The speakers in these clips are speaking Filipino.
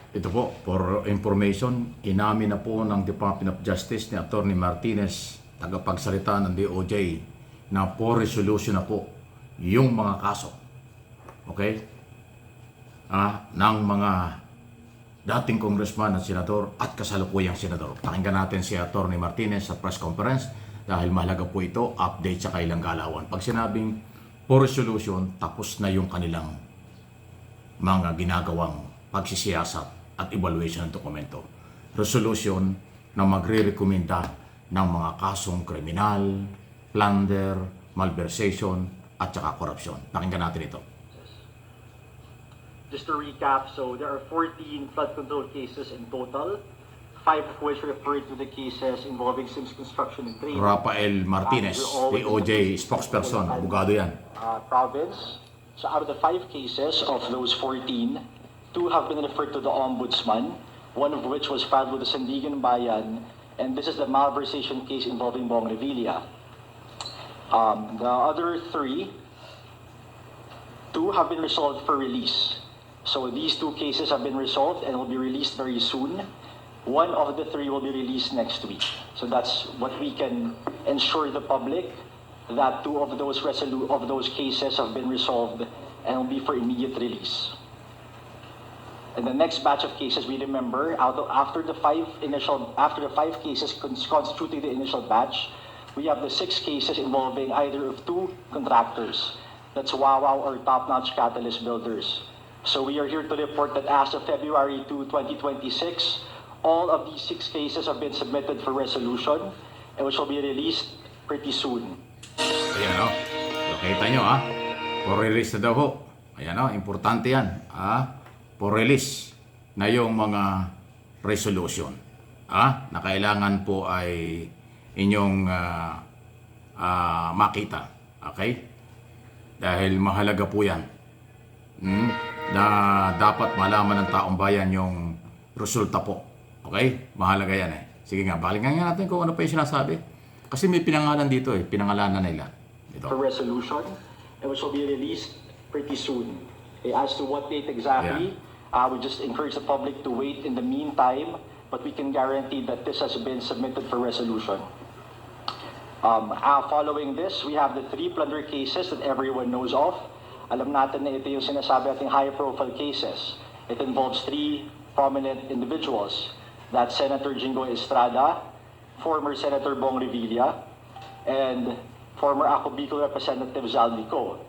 Ito po, for information, inamin na po ng Department of Justice ni Atty. Martinez, tagapagsalita ng DOJ, na for resolution na po yung mga kaso. Okay? Ng mga dating congressman at senador at kasalukuyang senador. Pakinggan natin si Atty. Martinez sa press conference dahil mahalaga po ito, update sa kailang galawan. Pag sinabing for resolution, tapos na yung kanilang mga ginagawang pagsisiyasat at evaluation ng dokumento. Resolution na magre-rekomenda ng mga kasong kriminal, plunder, malversation, at saka korupsyon. Pakinggan natin ito. Just to recap, so there are 14 flood control cases in total, 5 of which refer to the cases involving Sims Construction and Trade. Rafael Martinez, DOJ spokesperson, abogado yan. Province. So out of the 5 cases of those 14, 2 have been referred to the Ombudsman, one of which was filed with the Sandigan Bayan, and this is the malversation case involving Bong Revilla. The other 3, 2 have been resolved for release. So these 2 cases have been resolved and will be released very soon. One of the 3 will be released next week. So that's what we can ensure the public, that 2 of those cases have been resolved and will be for immediate release. And the next batch of cases, we remember, after the 5 cases constituting the initial batch, we have the 6 cases involving either of 2 contractors. That's Wawaw or Top Notch Catalyst Builders. So we are here to report that as of February 2, 2026, all of these 6 cases have been submitted for resolution and which will be released pretty soon. Ayan o. Nakita nyo For release na daw ho. Ayan o. Importante yan. For release na yung mga resolution. Na kailangan po ay inyong makita. Okay? Dahil mahalaga po yan. Na dapat malaman ng taong bayan yung resulta po. Okay? Mahalaga yan Sige nga, balikan nga natin kung ano pa yung sinasabi. Kasi may pinangalan dito pinangalanan nila. Ito. For resolution, and which will be released pretty soon. As to what date exactly, we just encourage the public to wait in the meantime, but we can guarantee that this has been submitted for resolution. Following this, we have the 3 plunder cases that everyone knows of. Alam natin na ito yung sinasabi ating high-profile cases. It involves 3 prominent individuals. That's Senator Jingoy Estrada, former Senator Bong Revilla, and former Ako Bicol Representative Zaldico.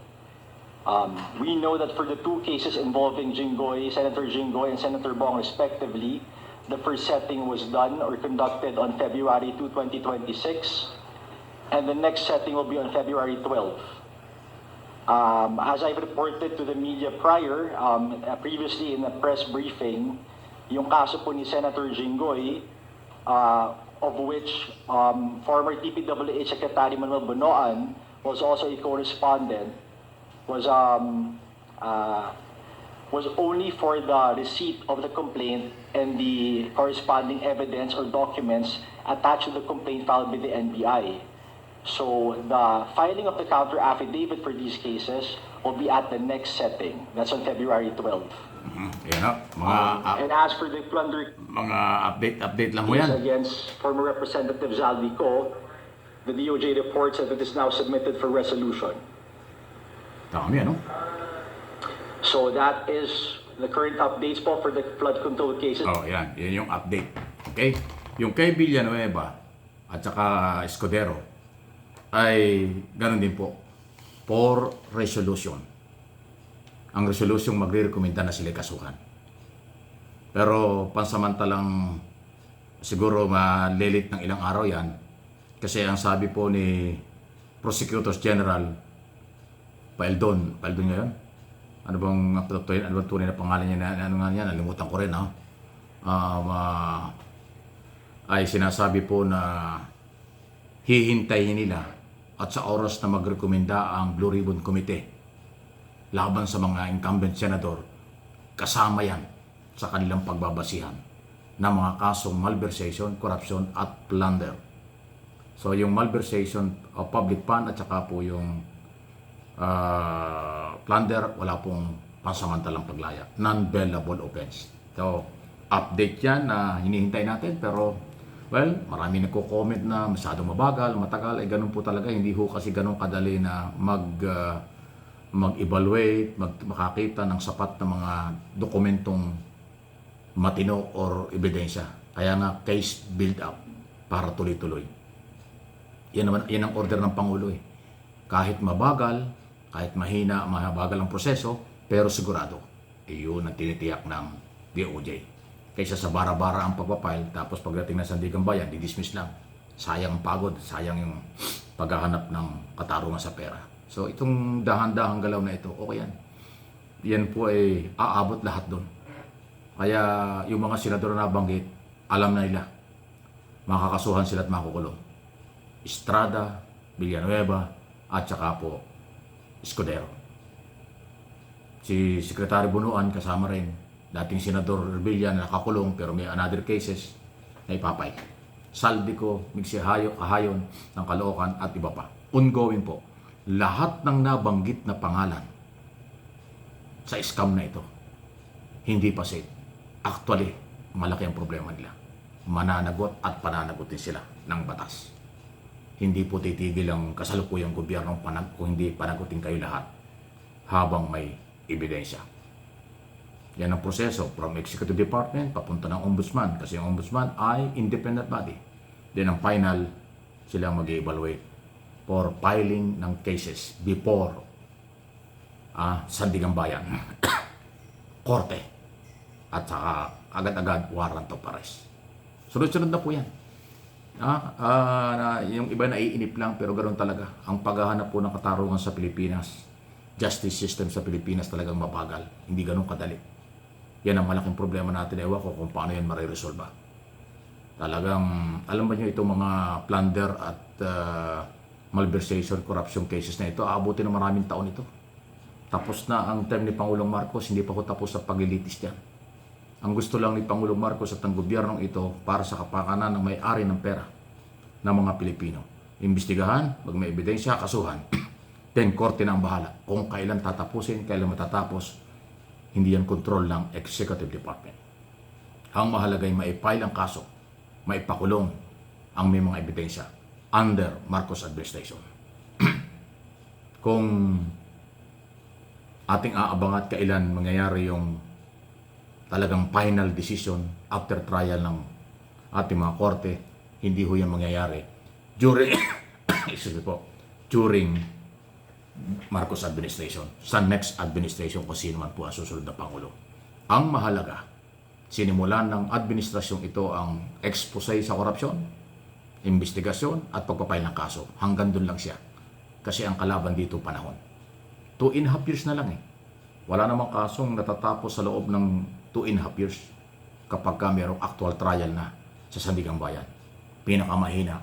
We know that for the 2 cases involving Senator Jingoy and Senator Bong respectively, the first setting was done or conducted on February 2, 2026, and the next setting will be on February 12. As I've reported to the media prior, previously in a press briefing, yung kaso po ni Senator Jingoy, of which former TPWH Secretary Manuel Bonoan was also a co-respondent, was only for the receipt of the complaint and the corresponding evidence or documents attached to the complaint filed by the NBI. So the filing of the counter affidavit for these cases will be at the next setting. That's on February 12. Yan And as for the plunder mga update lang mo yan. against former Representative Zaldico, the DOJ reports that it is now submitted for resolution. Dami So that is the current updates po for the flood control cases. Yan. Yan yung update. Okay? Yung kay Villanueva at saka Escudero ay ganun din po. For resolution. Ang resolution magre-rekomenda na sila kasuhan. Pero pansamantalang siguro malilit ng ilang araw yan kasi ang sabi po ni Prosecutors General Paildon ngayon? Ano bang tunay na pangalan niya? Ano nga niya? Nalimutan ko rin. Ay sinasabi po na hihintayin nila at sa oras na magrekomenda ang Blue Ribbon Committee laban sa mga incumbent senador, kasama yan sa kanilang pagbabasihan ng mga kasong malversation, corruption at plunder. So yung malversation of public fund at saka po yung plunder, wala pong pansamantalang paglaya. Non-bailable offense. So update yan na hinihintay natin. Pero, well, marami nagko-comment na masyadong mabagal, matagal. Ganun po talaga. Hindi ho kasi ganun kadali na mag-evaluate, makakita ng sapat na mga dokumentong matino or ebidensya. Kaya nga, case build up para tuloy-tuloy. Yan ang order ng Pangulo eh. Kahit mabagal, kahit mahina, mabagal ang proseso, pero sigurado. Yun ang tinitiyak ng DOJ. Kaysa sa bara-bara ang pagpapile, tapos pagdating ng Sandigan Bayan, di-dismiss lang. Sayang ang pagod, sayang yung paghahanap ng katarungan sa pera. So itong dahan-dahang galaw na ito, okay yan. Yan po ay aabot lahat doon. Kaya yung mga senador na nabanggit, alam na nila. Makakasuhan sila at makukulong. Estrada, Villanueva, at saka po Escudero. Si Secretary Bunuan kasama rin. Dating Senador Revilla na nakakulong pero may another cases na ipapay. Saldico, Migsihayo, Kahayon ng Caloocan at iba pa. Ongoing po. Lahat ng nabanggit na pangalan sa scam na ito, hindi pa safe. Actually, malaki ang problema nila. Mananagot at pananagutin sila ng batas. Hindi po titigil ang kasalukuyang gobyerno kung hindi panagutin kayo lahat habang may ebidensya. Yan ang proseso from Executive Department papunta ng Ombudsman kasi ang Ombudsman ay independent body. Then ang final, sila mag-evaluate for filing ng cases before Sandigan Bayan, Korte, at saka agad-agad warrant of arrest. Sunod-sunod na po yan. Yung iba naiinip lang pero ganoon talaga. Ang paghahanap po ng katarungan sa Pilipinas, justice system sa Pilipinas talagang mabagal. Hindi ganoon kadali. Yan ang malaking problema natin. Ewan ko kung paano yan mariresolba. Talagang, alam ba nyo itong mga plunder at malversation, corruption cases na ito, aabutin ng maraming taon ito. Tapos na ang term ni Pangulong Marcos, hindi pa ko tapos sa paglilitis dyan. Ang gusto lang ni Pangulong Marcos at ang gobyernong ito para sa kapakanan ng may-ari ng pera ng mga Pilipino. Imbestigahan, pag may ebidensya, kasuhan. Then, korte na ang bahala. Kung kailan tatapusin, kailan matatapos, hindi yan control ng Executive Department. Ang mahalaga ay maipile ang kaso, maipakulong ang may mga ebidensya under Marcos administration. Kung ating aabangan at kailan mangyayari yung talagang final decision after trial ng ating mga korte, hindi ho yan mangyayari during during Marcos administration, sa next administration kung sino man po ang susunod na Pangulo. Ang mahalaga, sinimulan ng administrasyong ito ang expose sa korupsyon, investigasyon at pagpapail ng kaso. Hanggang doon lang siya. Kasi ang kalaban dito panahon. 2.5 years na lang eh. Wala namang kasong natatapos sa loob ng 2.5 years kapag ka mayroong actual trial na sa Sandigan Bayan. Pinakamahina,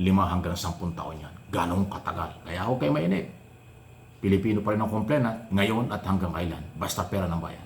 5 hanggang 10 taon yan. Ganong katagal. Kaya ako kayo mainit. Pilipino pa rin ang complainant ngayon at hanggang kailan. Basta pera ng bayan.